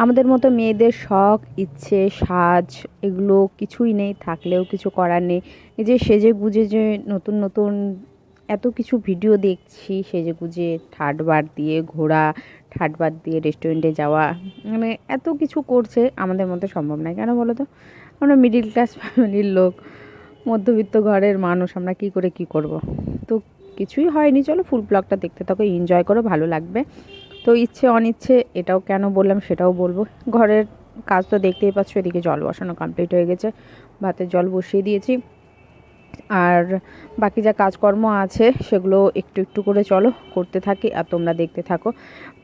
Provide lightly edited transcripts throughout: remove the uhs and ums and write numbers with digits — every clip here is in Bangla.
আমাদের মতো মেয়েদের শখ, ইচ্ছে, সাজ এগুলো কিছুই নেই, থাকলেও কিছু করার নেই। এই যে সেজেগুজে যে নতুন নতুন এত কিছু ভিডিও দেখছি, সেজেগুজে ঠাট বার দিয়ে ঘোরা, ঠাট বার দিয়ে রেস্টুরেন্টে যাওয়া, মানে এত কিছু করছে, আমাদের মধ্যে সম্ভব নয়। কেন বলো তো? আমরা মিডিল ক্লাস ফ্যামিলির লোক, মধ্যবিত্ত ঘরের মানুষ, আমরা কি করে কি করব? তো কিছুই হয়নি। চলো ফুল ব্লগটা দেখতে থাকো, এনজয় করো, ভালো লাগবে। তো ইচ্ছে অনিচ্ছে এটাও কেন বললাম সেটাও বলবো। ঘরের কাজ তো দেখতেই পাচ্ছ, এদিকে জল বসানো কমপ্লিট হয়ে গেছে, ভাতের জল বসিয়ে দিয়েছি। আর বাকি যা কাজকর্ম আছে সেগুলো একটু একটু করে চলো করতে থাকি, আর তোমরা দেখতে থাকো।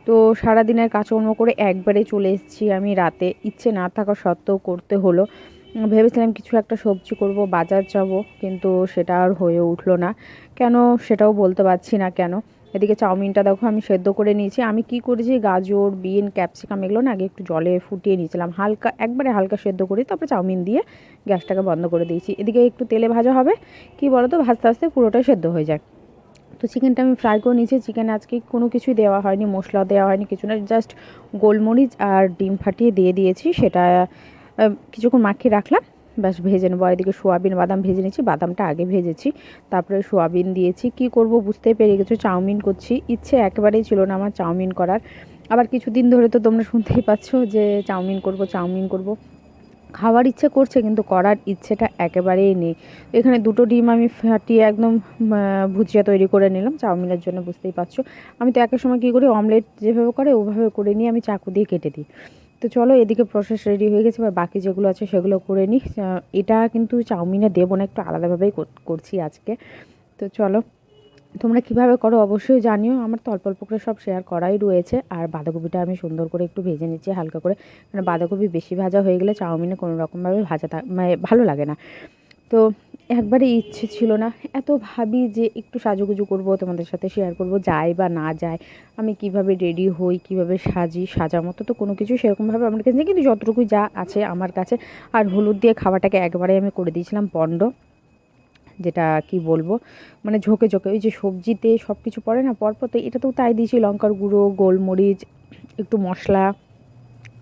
তো সারাদিনের কাজকর্ম করে একবারে চলে এসেছি আমি রাতে, ইচ্ছে না থাকা সত্ত্বেও করতে হলো। ভেবেছিলাম কিছু একটা সবজি করব, বাজার যাব, কিন্তু সেটা আর হয়ে উঠলো না। কেন সেটাও বলতে পারছি না কেন। এদিকে চাউমিনটা দেখো আমি সেদ্ধ করে নিয়েছি। আমি কি করেছি, গাজর, বিন, ক্যাপসিকাম এগুলো না আগে একটু জলে ফুটিয়ে নিয়েছিলাম, হালকা একবারে হালকা সেদ্ধ করে, তারপরে চাউমিন দিয়ে গ্যাসটাকে বন্ধ করে দিয়েছি। এদিকে একটু তেলে ভাজা হবে, কি বলো তো, ভাজতে ভাজতে পুরোটাই সেদ্ধ হয়ে যায়। তো চিকেনটা আমি ফ্রাই করে নিয়েছি। চিকেন আজকে কোনো কিছুই দেওয়া হয়নি, মশলা দেওয়া হয়নি, কিছু না, জাস্ট গোলমরিচ আর ডিম ফাটিয়ে দিয়ে দিয়েছি। সেটা কিছুক্ষণ মাখিয়ে রাখলাম, ব্যাস ভেজে নেবো। আর এদিকে সোয়াবিন বাদাম ভেজে নিয়েছি, বাদামটা আগে ভেজেছি, তারপরে সোয়াবিন দিয়েছি। কি করব বুঝতে পেরে গেছো, চাউমিন করছি। ইচ্ছে একেবারেই ছিল না আমার চাউমিন করার। আবার কিছুদিন ধরে তো তোমরা শুনতেই পাচ্ছ যে চাউমিন করব চাউমিন করব, খাওয়ার ইচ্ছে করছে কিন্তু করার ইচ্ছেটা একেবারেই নেই। এখানে দুটো ডিম আমি ফাটিয়ে একদম ভুজিয়া তৈরি করে নিলাম চাউমিনের জন্য, বুঝতেই পারছো। আমি তো একের সময় কী করি, অমলেট যেভাবে করে ওভাবে করে নিয়ে আমি চাকু দিয়ে কেটে দিই। তো চলো এদিকে প্রসেস রেডি হয়ে গেছে, এবার বাকি যেগুলো আছে সেগুলো করে নিই। এটা কিন্তু চাউমিনে দেবো না, একটু আলাদাভাবেই করছি আজকে। তো চলো তোমরা কিভাবে করো অবশ্যই জানিও। আমার তো অল্প অল্প করে সব শেয়ার করাই রয়েছে। আর বাঁধাকপিটা আমি সুন্দর করে একটু ভেজে নিচ্ছি হালকা করে, কারণ বাঁধাকপি বেশি ভাজা হয়ে গেলে চাউমিনে কোনো রকমভাবে ভাজা মানে ভালো লাগে না। তো একবারে ইচ্ছে ছিল না। এত ভাবি যে একটু সাজুগুজু করব, তোমাদের সাথে শেয়ার করব, যাই বা না যায়, আমি কিভাবে রেডি হই, কিভাবে সাজি, সাজার মতো তো কোনো কিছু সেরকমভাবে আমার কাছে নেই, কিন্তু যতটুকু যা আছে আমার কাছে। আর হলুদ দিয়ে খাওয়াটাকে একবারে আমি করে দিয়েছিলাম পণ্ড, যেটা কি বলবো, মানে ঝোঁকে ঝোঁকে ওই যে সবজিতে সব কিছু পড়ে না পরপর, তো এটাতেও তাই দিয়েছি, লঙ্কার গুঁড়ো, গোলমরিচ, একটু মশলা,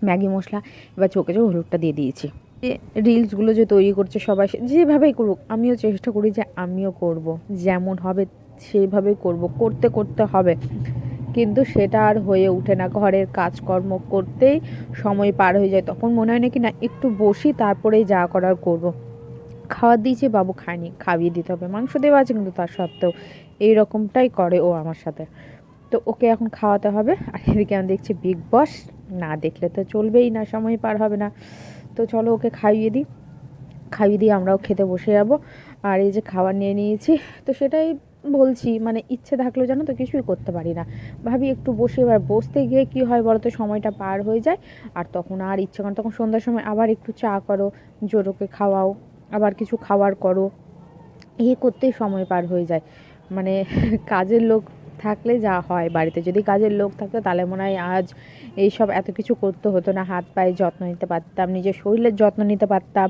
ম্যাগি মশলা, এবার ঝোঁকে ঝোঁকে হলুদটা দিয়ে দিয়েছি। যে রিলসগুলো যে তৈরি করছে সবাই, যেভাবেই করুক আমিও চেষ্টা করি যে আমিও করব, যেমন হবে সেইভাবেই করব, করতে করতে হবে। কিন্তু সেটা আর হয়ে ওঠে না, ঘরের কাজকর্ম করতেই সময় পার হয়ে যায়, তখন মনে হয় নাকি না একটু বসি তারপরেই যা করার করব। খাবার দিয়েছি, বাবু খায়নি, খাইয়ে দিতে হবে, মাংস দেওয়া আছে কিন্তু তার সত্ত্বেও এই রকমটাই করে ও আমার সাথে। তো ওকে এখন খাওয়াতে হবে। আর এদিকে আমি দেখছি বিগ বস, না দেখলে তো চলবেই না, সময় পার হবে না। তো চলো ওকে খাইয়ে দিই, খাইয়ে দিয়ে আমরাও খেতে বসে যাব। আর এই যে খাবার নিয়ে নিয়েছি, তো সেটাই বলছি, মানে ইচ্ছে থাকলেও জানো তো কিছুই করতে পারি না। ভাবি একটু বসে, এবার বসতে গিয়ে কি হয় বলো তো, সময়টা পার হয়ে যায়। আর তখন আর ইচ্ছে করে, তখন সন্ধ্যার সময় আবার একটু চা করো, জোরোকে খাওয়াও, আবার কিছু খাবার করো, এই করতেই সময় পার হয়ে যায়। মানে কাজের লোক থাকলে যা হয়, বাড়িতে যদি কাজের লোক থাকতো তাহলে মনে হয় আজ এইসব এত কিছু করতে হতো না, হাত পায়ে যত্ন নিতে পারতাম, নিজের শরীরের যত্ন নিতে পারতাম,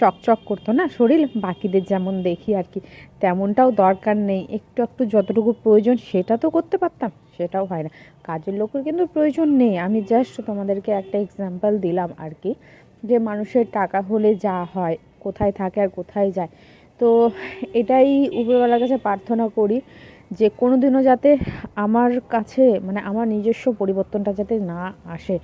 চকচক করতো না শরীর, বাকিদের যেমন দেখি আর কি, তেমনটাও দরকার নেই, একটু একটু যতটুকু প্রয়োজন সেটা তো করতে পারতাম, সেটাও হয় না। কাজের লোকের কিন্তু প্রয়োজন নেই, আমি জাস্ট তোমাদেরকে একটা এক্সাম্পল দিলাম আর কি, যে মানুষের টাকা হলে যা হয়, কোথায় থাকে আর কোথায় যায়। তো এটাই উপরওয়ালার কাছে প্রার্থনা করি, যে কোনো দিনও যাতে আমার কাছে, মানে আমার নিজস্ব পরিবর্তনটা যাতে না আসে,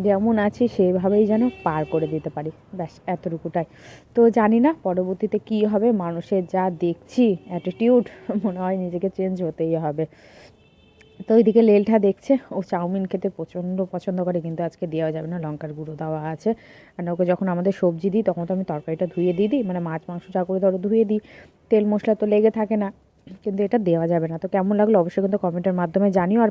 যেমন আছি সেভাবেই যেন পার করে দিতে পারি, ব্যাস এতটুকুটাই। তো জানি না পরবর্তীতে কী হবে, মানুষের যা দেখছি অ্যাটিটিউড, মনে হয় নিজেকে চেঞ্জ হতেই হবে। তো ওইদিকে লেলটা দেখছে, ও চাউমিন খেতে প্রচণ্ড পছন্দ করে, কিন্তু আজকে দেওয়া যাবে না, লঙ্কার গুঁড়ো দেওয়া আছে। আর ওকে যখন আমাদের সবজি দিই তখন তো আমি তরকারিটা ধুয়ে দিয়ে দিই, মানে মাছ মাংস যা করে ধরো ধুয়ে দিই, তেল মশলা তো লেগে থাকে না, কিন্তু এটা দেওয়া যাবে না। তো কেমন লাগলো অবশ্যই কিন্তু কমেন্টের মাধ্যমে জানিও। আর